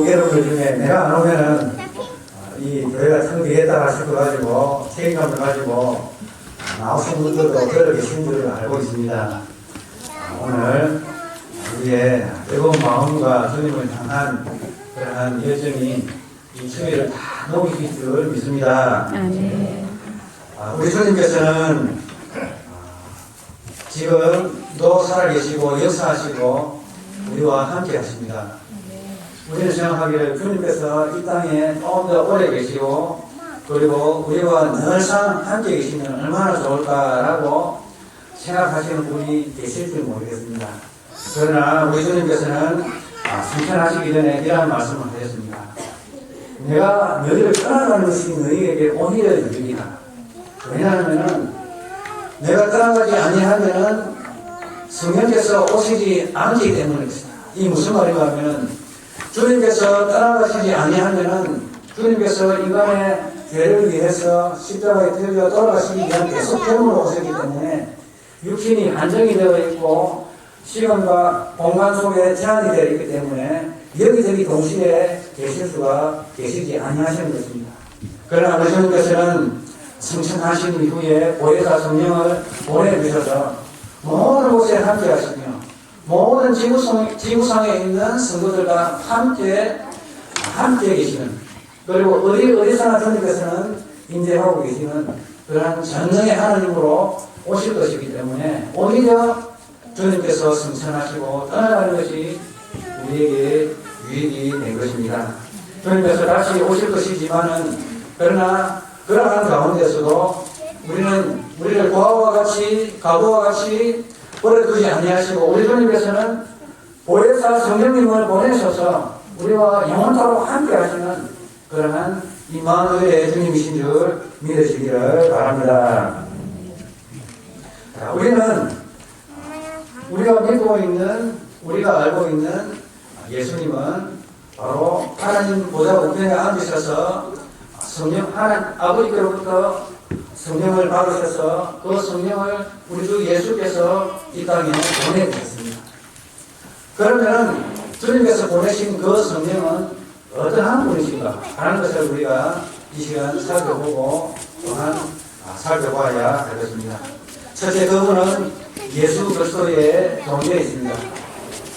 여러분들 중에 내가 안 오면은 이 교회가 성비겠다 싶어가지고 책임감을 가지고 나오신 분들도 들어 계신 줄 알고 있습니다. 오늘 우리의 뜨거운 마음과 주님을 향한 그러한 열정이 이 추위를 다 녹이실 줄 믿습니다. 우리 주님께서는 지금도 살아계시고 역사하시고 우리와 함께 하십니다. 우리는 생각하기를 주님께서 이 땅에 좀 더 오래 계시고 그리고 우리와 늘상 함께 계시면 얼마나 좋을까라고 생각하시는 분이 계실지 모르겠습니다. 그러나 우리 주님께서는 승천하시기 전에 이런 말씀을 하셨습니다. 내가 너희를 떠나가는 것이 너희에게 오히려 유익이다. 왜냐하면 내가 떠나가지 아니하면 성령께서 오시지 않기 때문입니다. 이 무슨 말인가 하면 주님께서 떠나가시지 아니하면 주님께서 인간의 죄를 위해서 십자가에 들려 돌아가시기 위한 계속 병으로 오셨기 때문에 육신이 한정이 되어 있고 시간과 공간 속에 제한이 되어 있기 때문에 여기저기 동시에 계시지 아니하시는 것입니다. 그러나 우리 주님께서는 승천하신 이후에 보혜사 성령을 보내주셔서 모든 곳에 함께 하시며 모든 지구상에 있는 성도들과 함께 계시는 그리고 어디서나 주님께서는 임재하고 계시는 그러한 전능의 하나님으로 오실 것이기 때문에 오히려 주님께서 승천하시고 떠나가는 것이 우리에게 유익이 된 것입니다. 주님께서 다시 오실 것이지만은 그러나 그러한 가운데서도 우리를 과거와 같이 버려두지 아니하시고 우리 주님께서는 보혜사 성령님을 보내셔서 우리와 영원토록 함께 하시는 그러한 임마누엘의 주님이신 줄 믿으시기를 바랍니다. 자, 우리가 믿고 있는 우리가 알고 있는 예수님은 바로 하나님 보좌 우편에 앉으셔서 성령 하나님 아버지께로부터 성령을 받으셔서 그 성령을 우리 주 예수께서 이 땅에 보내주셨습니다. 그러면 주님께서 보내신 그 성령은 어떠한 분이신가 하는 것을 우리가 이 시간 살펴보고 또한 살펴봐야 되겠습니다. 첫째, 그분은 예수 그리스도의 존재에 있습니다.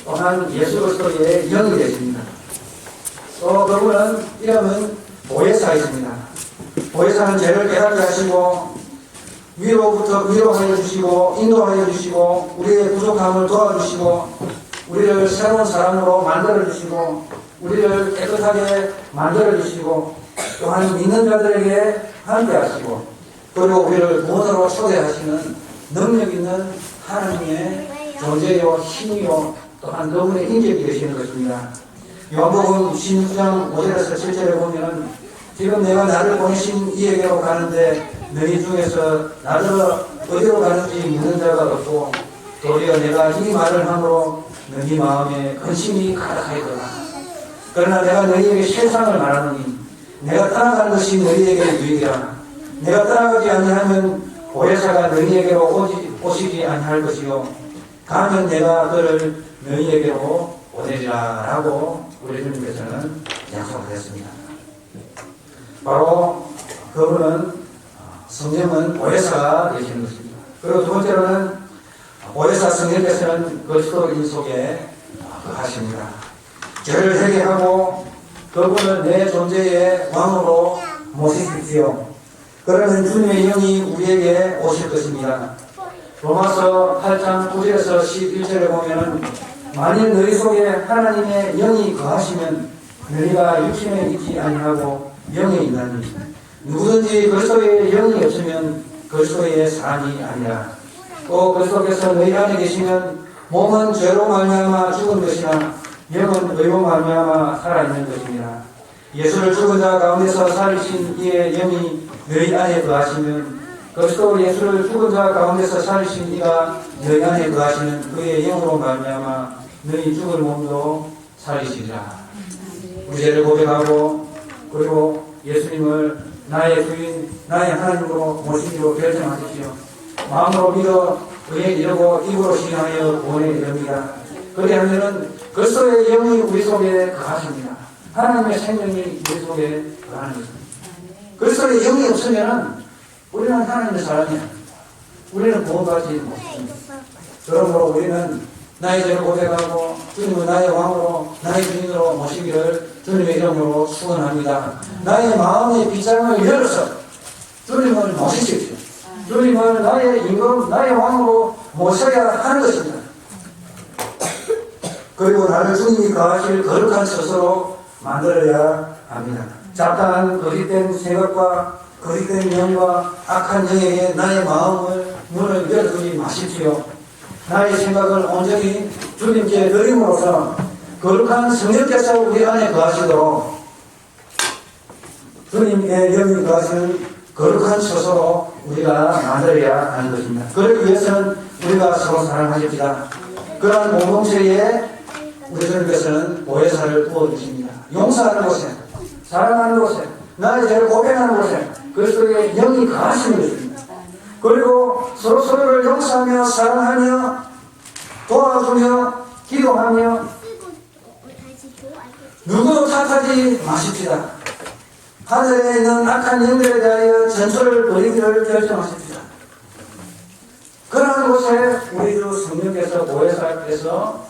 또한 예수 그리스도의 영이 되십니다. 또 그분은 이름은 보혜사이십니다. 보혜사는 죄를 깨닫게 하시고 위로부터 위로하여 주시고 인도하여 주시고 우리의 부족함을 도와주시고 우리를 새로운 사람으로 만들어 주시고 우리를 깨끗하게 만들어 주시고 또한 믿는 자들에게 함께 하시고 그리고 우리를 구원으로 초대하시는 능력 있는 하나님의 존재요 힘이요 또한 그분의 인격이 되시는 것입니다. 요한복음 16장 5절에서 7절에 보면 지금 내가 나를 보내신 이에게로 가는데 너희 중에서 나를 어디로 가는지 묻는 자가 없고 도리어 내가 이 말을 함으로 너희 마음에 근심이 가득하였더라. 그러나 내가 너희에게 세상을 말하노니 내가 떠나가는 것이 너희에게 유익이라. 내가 떠나가지 아니하면 보혜사가 너희에게로 오시지 아니할 것이요 가면 내가 그를 너희에게로 보내리라 라고 우리 주님께서는 약속하셨습니다. 바로 그분은 성령은 보혜사가 되시는 것입니다. 그리고 두 번째로는 보혜사 성령께서는 그리스도인 속에 하십니다. 죄를 회개하고 그분을 내 존재의 왕으로 모시십시오. 그러면 주님의 영이 우리에게 오실 것입니다. 로마서 8장 9절에서 11절에 보면 만일 너희 속에 하나님의 영이 거하시면 너희가 육신에 있지 아니하고 영에 있나니 누구든지 그리스도의 영이 없으면 그리스도의 사람이 아니라 또 그리스도께서 너희 안에 계시면 몸은 죄로 말미암아 죽은 것이나 영은 의로 말미암아 살아있는 것입니다. 예수를 죽은 자 가운데서 살리신 이의 영이 너희 안에 거하시면 그리스도 예수를 죽은 자 가운데서 살리신 이가 너희 안에 거하시는 그의 영으로 말미암아 너희 죽은 몸도 살리시리라. 우리 죄를 고백하고 그리고 예수님을 나의 주인 나의 하나님으로 모시기로 결정하십시오. 마음으로 믿어 그에 이르고 입으로 신하여 구원에 이릅니다. 그리하면은 그리스도의 영이 우리 속에 거하십니다. 하나님의 생명이 우리 속에 거하는 것입니다. 그리스도의 영이 없으면 우리는 하나님의 사람이야. 우리는 구원받지 못합니다. 그러므로 우리는 나의 죄를 고백하고 주님은 나의 왕으로 나의 주인으로 모시기를 주님의 이름으로 축원합니다. 나의 마음의 빗장을 열어서 주님을 모시십시오. 주님을 나의 임금, 나의 왕으로 모셔야 하는 것입니다. 그리고 나를 주님이 거하실 거룩한 스스로 만들어야 합니다. 잡다한 거짓된 생각과 거짓된 영과 악한 영에게 나의 마음을 문을 열어두지 마십시오. 나의 생각을 온전히 주님께 드림으로써 거룩한 성령께서 우리 안에 거하시도록 주님의 영이 거하시는 거룩한 처소로 우리가 만들어야 하는 것입니다. 그러기 위해서는 우리가 서로 사랑하십시다. 그러한 공동체에 우리 주님께서는 보혜사를 부어주십니다. 용서하는 곳에, 사랑하는 곳에, 나의 죄를 고백하는 곳에 그리스도의 영이 거하시는 것입니다. 그리고 서로서로를 용서하며 사랑하며 도와주며 기도하며 누구도 탓하지 마십시다. 하늘에 있는 악한 영들에 대하여 전투를 벌이기를 결정하십시다. 그러한 곳에 우리 주 성령께서 보혜사께서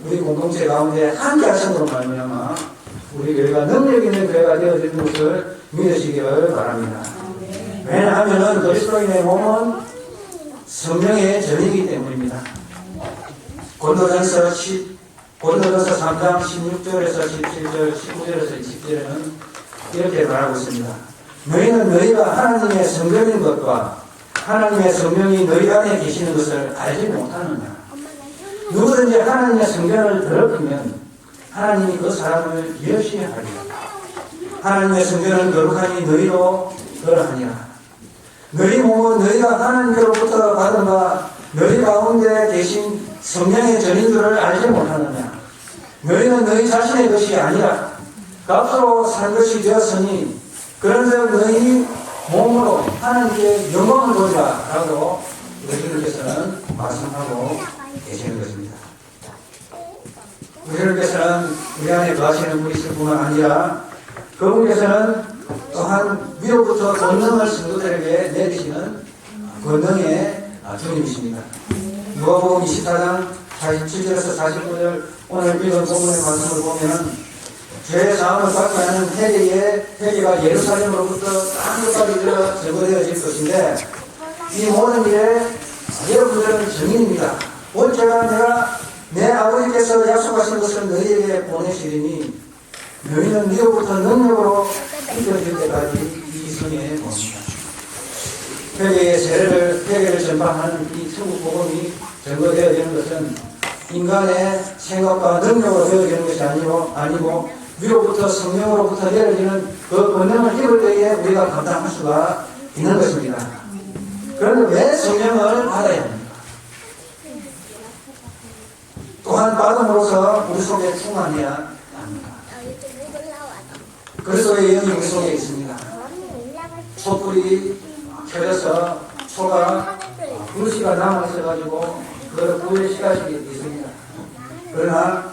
우리 공동체 가운데 함께 하심으로 말미암아 우리 교회가 능력 있는 교회가 되어지는 것을 믿으시기를 바랍니다. 왜냐하면 그리스도인의 몸은 성령의 전이기 때문입니다. 고린도전서 3장 16절에서 17절, 19절에서 20절에는 이렇게 말하고 있습니다. 너희는 너희가 하나님의 성전인 것과 하나님의 성령이 너희 안에 계시는 것을 알지 못하느냐. 누구든지 하나님의 성전을 더럽히면 하나님이 그 사람을 멸시하리라. 하나님의 성전은 거룩하니 너희도 그러하니라. 너희 몸은 너희가 하나님께로부터 받은 바 너희 가운데 계신 성령의 전인들을 알지 못하느냐. 너희는 너희 자신의 것이 아니라 값으로 산 것이 되었으니 그런즉 너희 몸으로 하나님께 영광을 보리라 라고 우리 주님께서는 말씀하고 계시는 것입니다. 우리 주님께서는 우리 안에 거하시는 분이실 뿐만 아니라 그분께서는 또한 위로부터 권능을 성도들에게 내리시는 권능의 주님이십니다. 누가복음 24장 47절에서 49절 오늘 읽은 본문의 말씀을 보면 죄의 사함을 받게 하는 회개가 예루살렘으로부터 땅끝까지 제거되어질 것인데 이 모든 일에 여러분들은 증인입니다. 본체가 내가 내 아버지께서 약속하신 것을 너희에게 보내시리니 너희는 위로부터 능력으로 이끌어질 때까지 이 성에 봅니다. 회개를 전파하는 이 천국 복음이 증거되어지는 것은 인간의 생각과 능력으로 되어지는 것이 아니고 위로부터 성령으로부터 내려지는 그 권능을 입을 때에 우리가 감당할 수가 있는 것입니다. 그런데 왜 성령을 받아야 합니까? 또한 받음으로써 우리 속에 충만해야 합니다. 그리스도의 영이 우리 속에 있습니다. 촛불이 켜져서 초가 불씨가 남아있어가지고 그걸 구할 시간이 있습니다. 그러나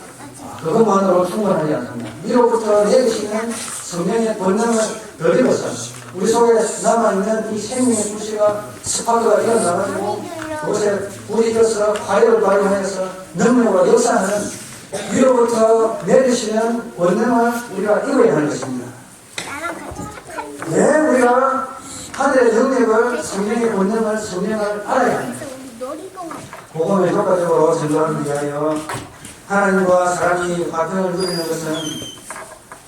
그것만으로 충분하지 않습니다. 위로부터 내리시는 성령의 권능을 더입어서 우리 속에 남아있는 이 생명의 불씨가 스파크가 일어나가지고 그것에 불이 켜서 화력을 발휘하여서 능력으로 역사하는 위로부터 내리시는 권능을 우리가 입어야 하는 것입니다. 왜 우리가 하늘의 영역을 성령의 권능을 성령을 알아야 합니다. 복음을 효과적으로 전도하기 위하여 하나님과 사람이 화평을 누리는 것은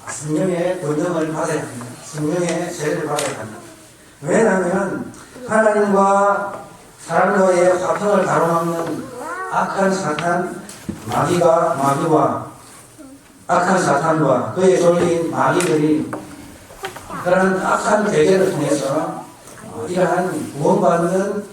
성령의 권능을 받아야 합니다. 성령의 세례를 받아야 합니다. 왜냐하면 하나님과 사람과의 화평을 가로막는 악한 사탄 마귀와 악한 사탄과 그의 졸린 마귀들이 그런 악한 대결을 통해서 이러한 구원받는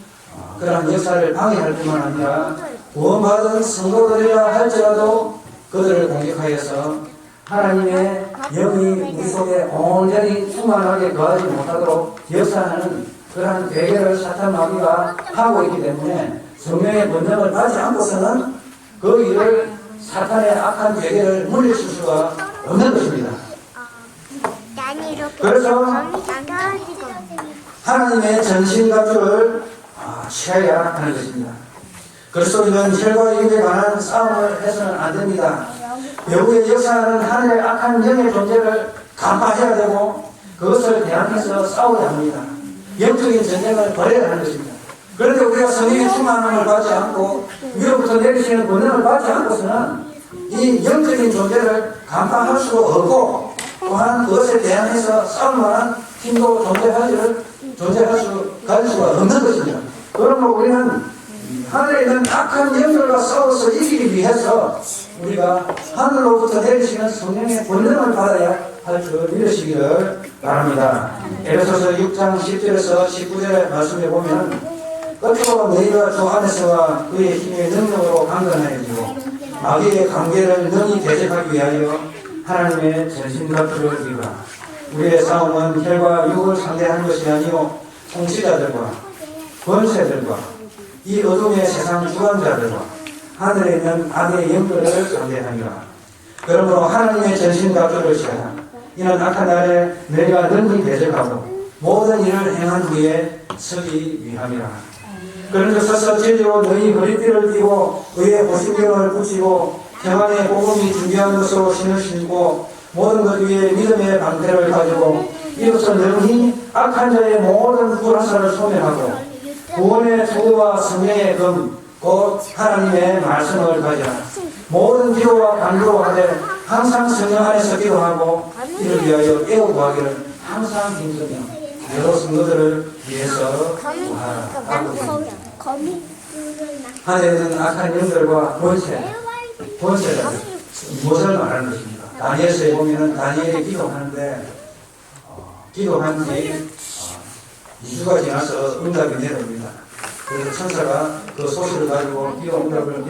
그런 역사를 방해할 뿐만 아니라 구원받은 성도들이라 할지라도 그들을 공격하여서 하나님의 영이 우리 속에 온전히 충만하게 거하지 못하도록 역사하는 그러한 대결을 사탄 마귀가 하고 있기 때문에 성령의 권능을 받지 않고서는 그 일을 사탄의 악한 대결을 물리칠 수가 없는 것입니다. 그래서 하나님의 전신갑주를 취해야 하는 것입니다. 그리스도인은 혈과 육에 관한 싸움을 해서는 안 됩니다. 외부의 역사는 하늘의 악한 영의 존재를 간파해야 되고 그것을 대항해서 싸워야 합니다. 영적인 전쟁을 벌여야 하는 것입니다. 그런데 우리가 성령의 충만함을 받지 않고 위로부터 내리시는 권능을 받지 않고서는 이 영적인 존재를 간파할 수 없고 또한 그것에 대항해서 싸울 만한 힘도 가질 수가 없는 것입니다. 그러므로 우리는 하늘에 있는 악한 영들과 싸워서 이기기 위해서 우리가 하늘로부터 내리시는 성령의 권능을 받아야 할 줄 믿으시기를 바랍니다. 에베소서 6장 10절에서 19절의 말씀에 보면 끝으로 너희가 주 안에서와 그의 힘의 능력으로 강건하여지고 마귀의 관계를 능히 대적하기 위하여 하나님의 전신갑주를 입으라. 우리의 싸움은 혈과 육을 상대하는 것이 아니요 통치자들과 권세들과 이 어둠의 세상 주관자들과 하늘에 있는 악의 영들을 상대하니라. 그러므로 하나님의 전신갑주를 취하라. 이는 악한 날에 너희가 능히 대적하고 모든 일을 행한 후에 서기 위함이라. 그런데 서서 진리로 너희 허리띠를 띠고 의의 보신경을 붙이고 평안의 복음이 준비한 것으로 신을 신고 모든 것 위에 믿음의 방패를 가지고 이로써 능히 악한 자의 모든 불화살을 소멸하고 구원의 투구와 성령의 금 곧 하나님의 말씀을 가지라. 모든 기도와 간구로 하되 항상 성령 안에서 기도하고 이를 위하여 애호구하기를 항상 힘쓰며 여러 성도들을 위해서 구하라. 하늘에 있는 악한 영들과 권세들 무엇을 말하는 것입니까? 다니엘서에 보면은 다니엘이 기도하는데 기도한 지 2주가 지나서 응답이 내려옵니다. 그래서 천사가 그 소식을 가지고 기도 응답을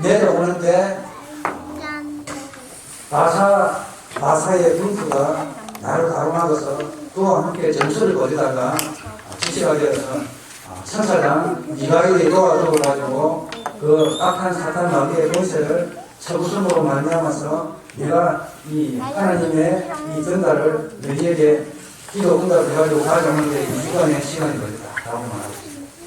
내려오는데 바사의 군주가 나를 가로막아서 그와 함께 전술을 벌이다가 지시가 되어서 천사장 미가엘이 도와줘가지고 그 악한 사탄 마귀의 권세를 처부순으로 말미암아서 내가 이 하나님의 이 전달을 너희에게 기도 응답을 해가지고 가져오는데 2주간의 시간이 걸렸다라고 말합니다.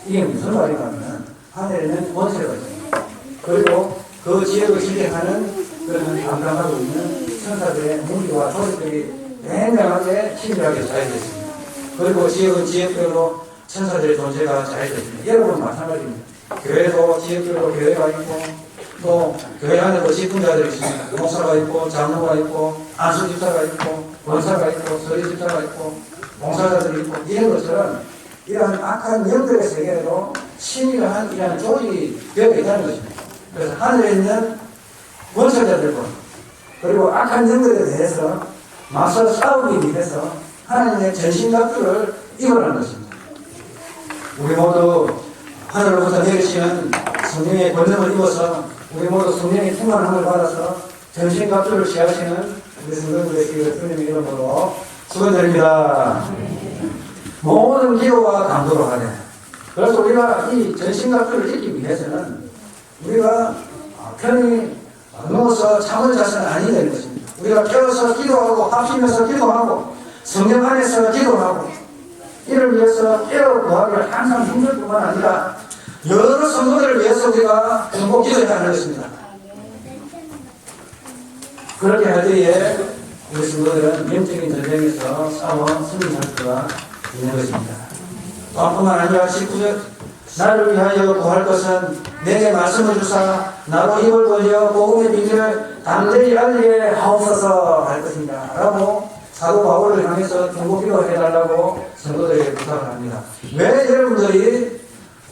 이게 무슨 말이냐면 하늘에는 권세가 있습니다. 그리고 그 지역을 지배하는 그런 담당하고 있는 천사들의 무기와 조직들이 굉장하게 치밀하게 자해졌습니다. 그리고 지역은 지역별로 천사들의 존재가 자해졌습니다. 여러분 마찬가지입니다. 교회도 지역별로 교회가 있고 또 교회 안에도 직분자들이 있습니다. 목사가 있고 장로가 있고 안수집사가 있고 권사가 있고 서리집사가 있고 봉사자들이 있고 이런 것처럼 이러한 악한 영들의 세계에도 치밀한 이러한 조직이 되어 있다는 것입니다. 그래서 하늘에 있는 권세자들과 그리고 악한 영들에 대해서 맞서 싸우기 위해서 하나님의 전신갑주를 입으라는 것입니다. 우리 모두 하늘로부터 내리시는 성령의 권능을 입어서 우리 모두 성령의 충만함을 받아서 전신갑주를 취하시는 우리 성도들 되시기를 주님의 이름으로 축원드립니다. 모든 기도와 간구로 하네. 그래서 우리가 이 전신갑주를 입기 위해서는 우리가 편히 누워서 잠을 자서는 아니 되는 것입니다. 우리가 깨어서 기도하고 합심해서 기도하고 성령 안에서 기도하고 이를 위해서 깨어 구하기를 항상 힘들 뿐만 아니라 여러 성도들을 위해서 우리가 전복 기도해야 하는 것입니다. 그렇게 할 때에 우리 성도들은 영적인 전쟁에서 싸워 승리할 수가 있는 것입니다. 뿐만 아니라 19절 나를 위하여 구할 것은 내게 말씀을 주사 나로 입을 벌려 복음의 비밀을 담대히 알리게 하옵소서 할 것입니다. 라고 사도 바울을 향해서 중보 기도해달라고 성도들에게 부탁을 합니다. 왜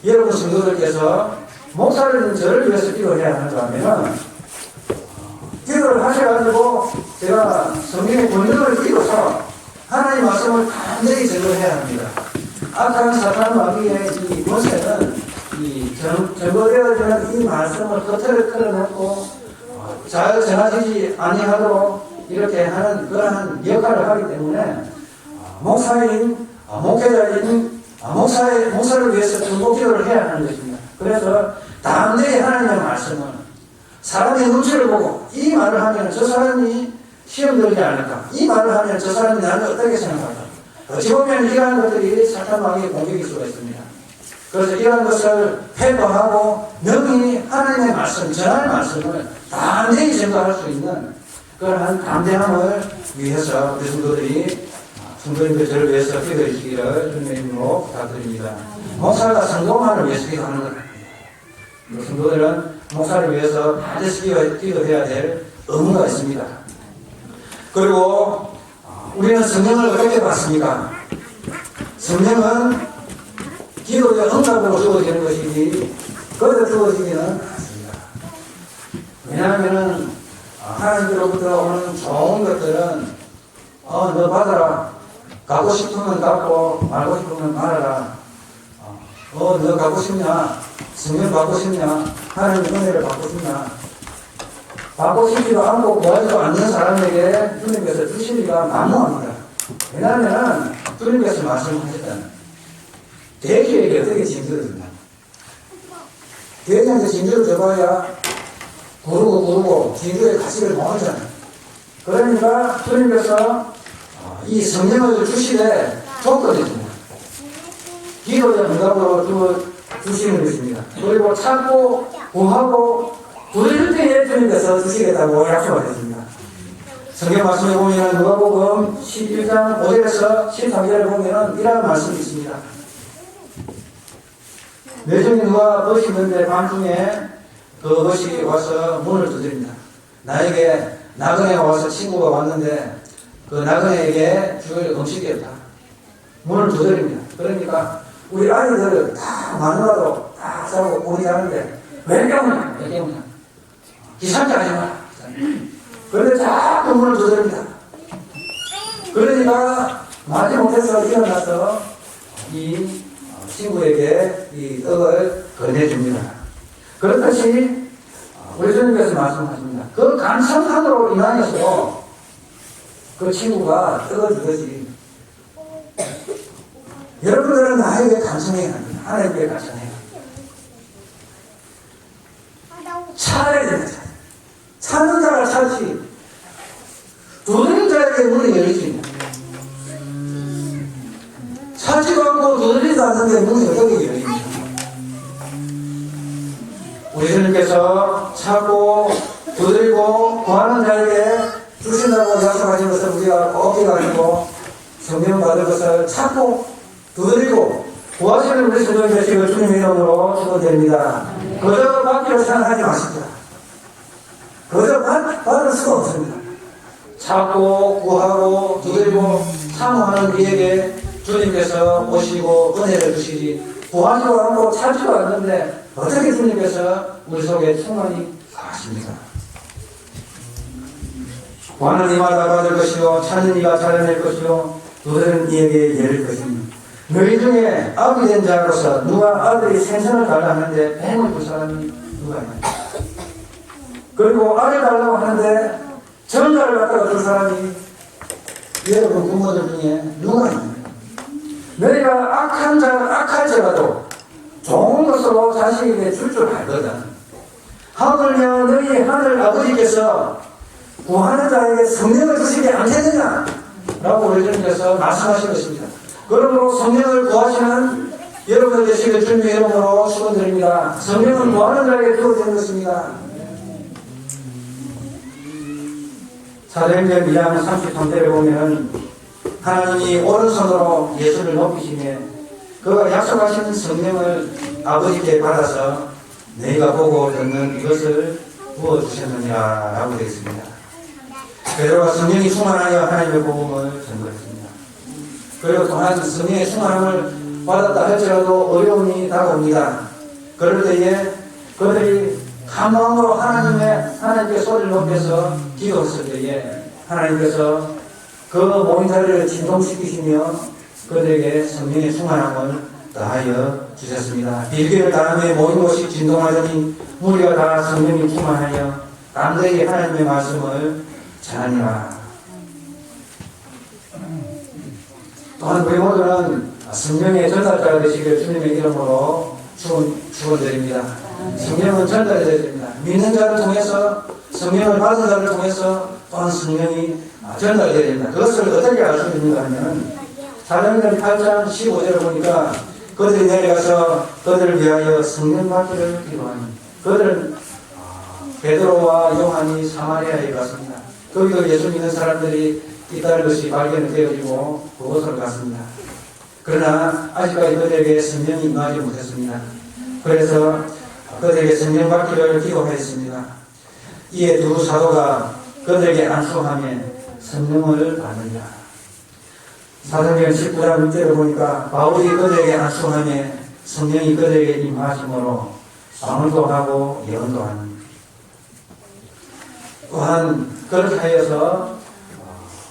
여러분 성도들께서 목사를 저를 위해서 기도해야 하는가 하면 기도를 하셔가지고 제가 성경의 권능을 띄워서 하나님 말씀을 담대히 전도해야 합니다. 악한 사탄 마귀의 이 권세는 이 전거되어지는 이 말씀을 겉을 틀어놓고 잘 전하지 아니하도록 이렇게 하는 그러한 역할을 하기 때문에 목회자인 목사를 위해서 중보기도를 해야 하는 것입니다. 그래서 담대히 하나님의 말씀을 사람의 눈치를 보고 이 말을 하면 저 사람이 시험 들지 않을까? 이 말을 하면 저 사람이 나를 어떻게 생각할까? 어찌 보면 이러한 것들이 사탄마귀의 공격일 수가 있습니다. 그래서 이러한 것을 회방하고 능히 하나님의 말씀, 전할 말씀을 담대히 전가할 수 있는 그러한 담대함을 위해서 우리 성도들이 성도님들 저를 위해서 기도해 주시기를 주님의 이름으로 부탁드립니다. 목사가 성도만을 위해서 기도하는 것 아닙니다. 성도들은 목사를 위해서 반드시 기도해야 될 의무가 있습니다. 그리고 우리는 성령을 어떻게 받습니까? 성령은 기도의 응답으로 주어지는 것이지 그대로 주어지지는 않습니다. 왜냐하면 하나님께로부터 오는 좋은 것들은 너 받아라. 갖고 싶으면 갖고 말고 싶으면 말아라. 너 갖고 싶냐? 성령 받고 싶냐? 하나님의 은혜를 받고 싶냐? 받고 싶지도 않고 구하지도 않는 사람에게 주님께서 주시기가 만무합니다. 왜냐하면 주님께서 말씀하셨잖아요. 돼지에게 어떻게 징조를 준다? 돼지한테 징조를 줘봐야 구르고 징조의 가치를 모르잖아요. 그러니까 주님께서 이 성령을 주시되 조건이 있습니다. 기도의 응답으로 주시는 것입니다. 그리고 찾고 구하고 구할 때에 주님께서 주시겠다고 약속하셨습니다. 성경 말씀에 보면 누가복음 11장 5절에서 13절에 보면 이러한 말씀이 있습니다. 매정이 누가 벗이 있는데 밤중에 그 벗이 와서 문을 두드립니다. 나에게 나그네가 와서 친구가 왔는데 그 나그네에게 줄 음식이 없다. 문을 두드립니다. 그러니까 우리 아이들을 다 마누라도 다 싸우고 공이 하는데 왜 깨우냐? 왜 깨우냐? 기상치 하지 마라. 그런데 자꾸 문을 두드립니다. 그러니까 마지못해서 일어나서 이 친구에게 이 떡을 건네줍니다. 그렇듯이 우리 주님께서 말씀하십니다. 그 간청함으로 인하여서 그 친구가 떡을 주듯이 여러분들은 나에게 간청해야 합니다. 하나님께 간청해야 합니다. 찾아야 됩니다. 찾는 자가 찾지. 두드린 자에게 문이 열리지. 찾지도 않고 두드리지도 않는데 문이 어떻게 열립니까? 우리 주님께서 찾고 두드리고 구하는 자에게 주신다고 약속하신 것을 우리가 꼭 기도하시고 성령 받을 것을 찾고 두드리고 구하시는 우리 성령 되시길 주님의 이름으로 축원드립니다. 그저 받기로 생각하지 마십시오. 그저 받을 수가 없습니다. 찾고 구하고 두드리고 사모하는 이에게 주님께서 오시고 은혜를 주시지 구하지도 않고 찾지도 않는데 어떻게 주님께서 우리 속에 충만히 하십니까? 구하는 이마다 받을 것이요 찾는 이가 찾아낼 것이요 두드리는 이에게 열릴 것입니다. 너희 중에 아비 된 자로서 누가 아들이 생선을 달라 하는데 뱀을 줄 사람이 누가 있냐? 그리고 알을 달라고 하는데 전자를 갖다가 줄 사람이 여러분 부모들 중에 누가 있냐? 너희가 악할지라도 좋은 것으로 자식에게 줄 줄 알거든. 하물며 너희 하늘 아버지께서 구하는 자에게 성령을 주시지 않겠느냐? 라고 우리 주님께서 말씀하신 것입니다. 그러므로 성령을 구하시는 여러분들 되시길 주님의 이름으로 축원드립니다. 성령은 구하는 자에게 주어지는 것입니다. 사도행전 2장 33절에 보면 하나님이 오른손으로 예수를 높이시며 그가 약속하신 성령을 아버지께 받아서 너희가 보고 듣는 이것을 부어주셨느냐라고 되어 있습니다. 베드로가 성령이 충만하여 하나님의 복음을 전거했습니다. 그리고 또한 성령의 충만함을 받았다 할지라도 어려움이 다가옵니다. 그럴 때에 그들이 한 마음으로 하나님께 소리를 높여서 기도했을 때에 하나님께서 그 모인 자리를 진동시키시며 그들에게 성령의 충만함을 더하여 주셨습니다. 빌기를 다음에 모인 곳이 진동하더니 무리가 다 성령이 충만하여 담대히 하나님의 말씀을 전하니라. 또한 우리 모두는 성령의 전달자가 되시길 주님의 이름으로 축원드립니다. 성령은 전달되어야 됩니다. 믿는 자를 통해서, 성령을 받은 자를 통해서 또한 성령이 전달되어야 됩니다. 그것을 어떻게 알 수 있는가 하면 사도행전 8장 15절을 보니까 그들이 내려가서 그들을 위하여 성령 받기를 기도하니 그들은 베드로와 요한이 사마리아에 갔습니다. 거기도 예수 믿는 사람들이 있다는 것이 발견되어지고 그곳으로 갔습니다. 그러나 아직까지 그들에게 성령이 임하지 못했습니다. 그래서 그들에게 성령 받기를 기도하였습니다. 이에 두 사도가 그들에게 안수하며 성령을 받느니라. 사도행전 19장 6절을 보니까 바울이 그들에게 안수하며 성령이 그들에게 임하심으로 방언도 하고 예언도 하니 또한 그렇게 하여서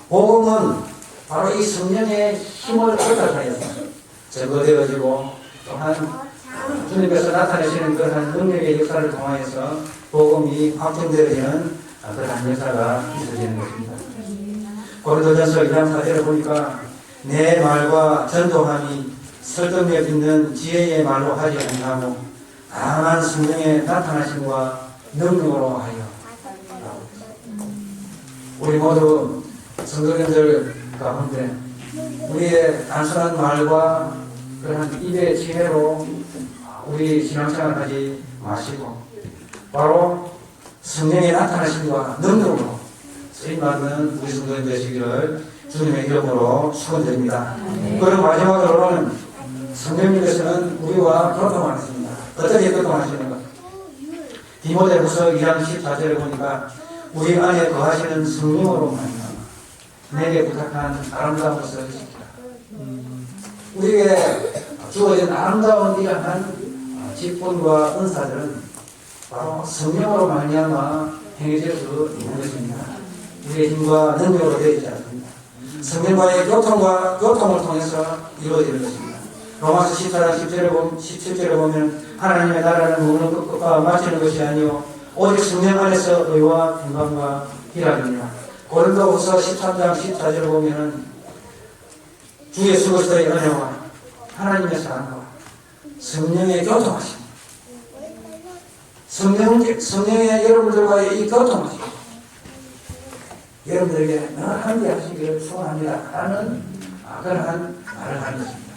복음은 바로 이 성령의 힘을 얻어가여서 증거되어지고 또한 주님께서 나타내시는 그러한 능력의 역사를 통하여서 복음이 확정되어지는 그러한 역사가 있어지는 것입니다. 고린도전서 2장 4절을 보니까 내 말과 전도함이 설득력 있는 지혜의 말로 하지 아니하고 다만 성령의 나타나심과 능력으로 하여. 우리 모두 성도님들 가운데 우리의 단순한 말과 그런 입의 지혜로 우리 신앙생활을 하지 마시고 바로 성령의 나타나심과 능력으로 쓰임받는 우리 성도님 되시기를 주님의 이름으로 축원드립니다. 그리고 마지막으로는 성령님께서는 우리와 교통하십니다. 어떻게 교통하시는가? 디모데후서 2장 14절에 보니까 우리 안에 거하시는 성령으로 말미암아 내게 부탁한 아름다운 것을 지키라. 우리에게 주어진 아름다운 이러한 직분과 은사들은 바로 성령으로 말미암아 행해질 수 있는 것입니다. 우리의 힘과 능력으로 되어 있지 않습니다. 성령과의 교통을 통해서 이루어지는 것입니다. 로마서 14장 17절에 보면 하나님의 나라는 먹는 것과 마시는 것이 아니요 오직 성령 안에서 의와 평강과 희락이니라. 고린도후서 13장 14절을 보면은 주 예수 그리스도의 은혜와 하나님의 사랑과 성령의 교통하심, 성령의 여러분들과의 이 교통하심, 여러분들에게 늘 함께 하시기를 소원합니다 라는 그러한 말을 하는 것입니다.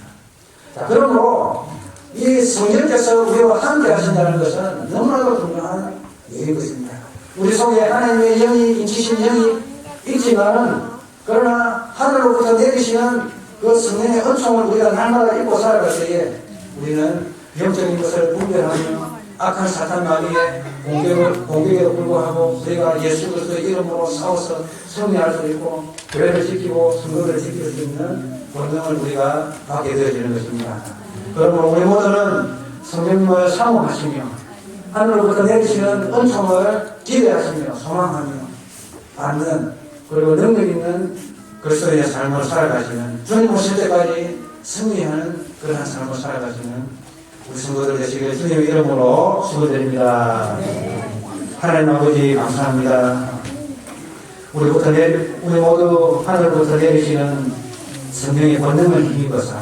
자, 그러므로 이 성령께서 우리와 함께 하신다는 것은 너무나도 중요한 얘기인 것입니다. 우리 속에 하나님의 영이 인치신 영이 있지만은 그러나 하늘로부터 내리시는 그 성령의 은총을 우리가 날마다 입고 살아갈 때에 우리는 영적인 것을 분별하며 악한 사탄 마귀의 공격에도 불구하고 우리가 예수 그리스도의 이름으로 싸워서 승리할 수 있고 교회를 지키고 성도를 지킬 수 있는 본능을 우리가 갖게 되어지는 것입니다. 그러므로 우리 모두는 성령님을 사모하시며 하늘로부터 내리시는 은총을 기대하시며 소망하며 받는 그리고 능력 있는 그리스도의 삶을 살아가시는 주님 오실 때까지 승리하는 그러한 삶을 살아가시는 우리 성도들 되시길 주님의 이름으로 축원드립니다. 하나님 아버지 감사합니다. 우리 모두 하늘부터 내리시는 성령의 권능을 힘입어서